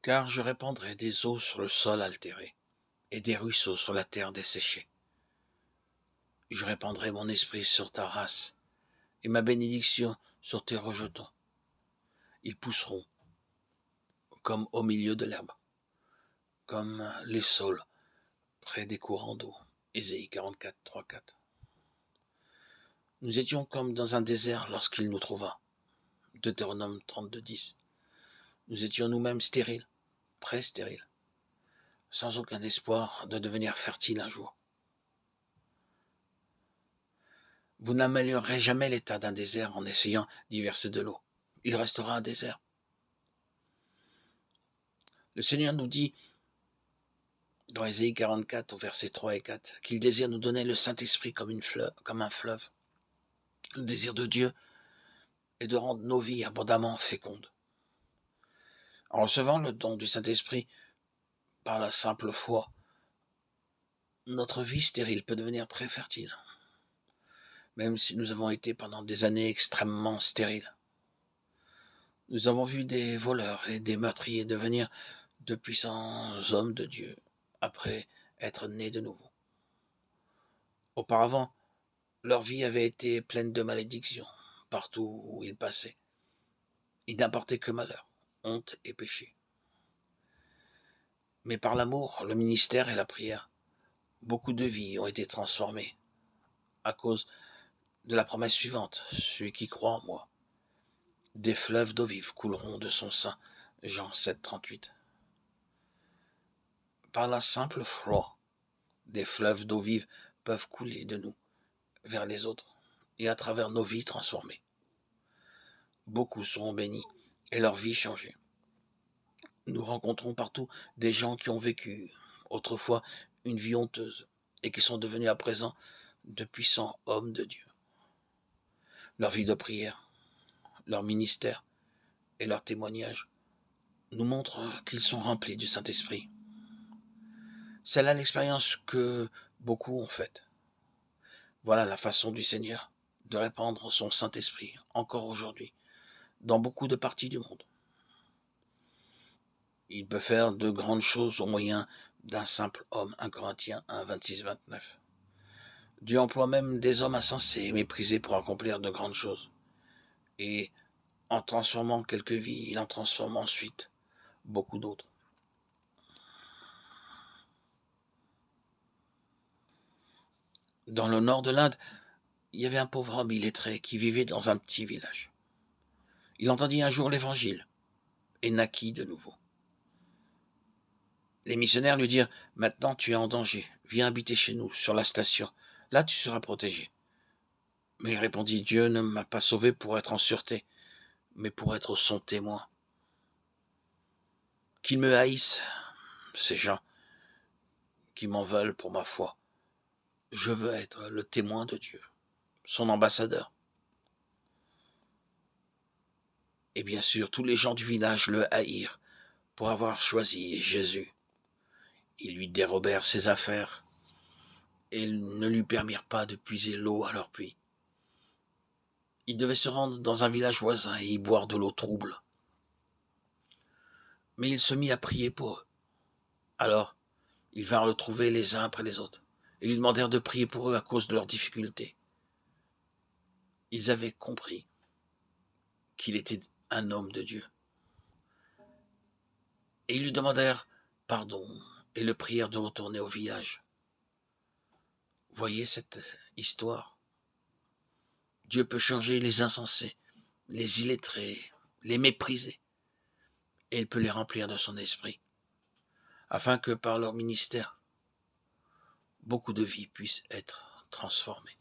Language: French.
Car je répandrai des eaux sur le sol altéré, et des ruisseaux sur la terre desséchée. Je répandrai mon esprit sur ta race, et ma bénédiction sur tes rejetons. Ils pousseront comme au milieu de l'herbe, comme les saules près des courants d'eau. Ésaïe 44, 3, 4. Nous étions comme dans un désert lorsqu'il nous trouva. Deutéronome 32, 10. Nous étions nous-mêmes stériles, très stériles, sans aucun espoir de devenir fertiles un jour. Vous n'améliorerez jamais l'état d'un désert en essayant d'y verser de l'eau. Il restera un désert. Le Seigneur nous dit, dans Ésaïe 44, au verset 3 et 4, qu'il désire nous donner le Saint-Esprit comme un fleuve. Le désir de Dieu est de rendre nos vies abondamment fécondes. En recevant le don du Saint-Esprit par la simple foi, notre vie stérile peut devenir très fertile, même si nous avons été pendant des années extrêmement stériles. Nous avons vu des voleurs et des meurtriers devenir de puissants hommes de Dieu après être nés de nouveau. Auparavant, leur vie avait été pleine de malédictions partout où ils passaient. Ils n'apportaient que malheur, honte et péché. Mais par l'amour, le ministère et la prière, beaucoup de vies ont été transformées à cause de la promesse suivante, celui qui croit en moi. Des fleuves d'eau vive couleront de son sein. Jean 7, 38. Par la simple foi, des fleuves d'eau vive peuvent couler de nous vers les autres et à travers nos vies transformées. Beaucoup seront bénis et leur vie changée. Nous rencontrons partout des gens qui ont vécu autrefois une vie honteuse et qui sont devenus à présent de puissants hommes de Dieu. Leur vie de prière, leur ministère et leur témoignage nous montrent qu'ils sont remplis du Saint-Esprit. C'est là l'expérience que beaucoup ont faite. Voilà la façon du Seigneur de répandre son Saint-Esprit encore aujourd'hui dans beaucoup de parties du monde. Il peut faire de grandes choses au moyen d'un simple homme. 1 Corinthiens 1, 26, 29. Dieu emploie même des hommes insensés et méprisés pour accomplir de grandes choses. Et en transformant quelques vies, il en transforme ensuite beaucoup d'autres. Dans le nord de l'Inde, il y avait un pauvre homme illettré qui vivait dans un petit village. Il entendit un jour l'évangile et naquit de nouveau. Les missionnaires lui dirent « Maintenant tu es en danger, viens habiter chez nous, sur la station, là tu seras protégé. » Mais il répondit « Dieu ne m'a pas sauvé pour être en sûreté, mais pour être son témoin. Qu'ils me haïssent, ces gens qui m'en veulent pour ma foi. Je veux être le témoin de Dieu, son ambassadeur. » Et bien sûr, tous les gens du village le haïrent pour avoir choisi Jésus. Ils lui dérobèrent ses affaires et ne lui permirent pas de puiser l'eau à leur puits. Il devait se rendre dans un village voisin et y boire de l'eau trouble. Mais il se mit à prier pour eux. Alors, ils vinrent le trouver les uns après les autres et lui demandèrent de prier pour eux à cause de leurs difficultés. Ils avaient compris qu'il était un homme de Dieu. Et ils lui demandèrent pardon et le prièrent de retourner au village. Voyez cette histoire. Dieu peut changer les insensés, les illettrés, les méprisés, et il peut les remplir de son esprit, afin que par leur ministère, beaucoup de vies puissent être transformées.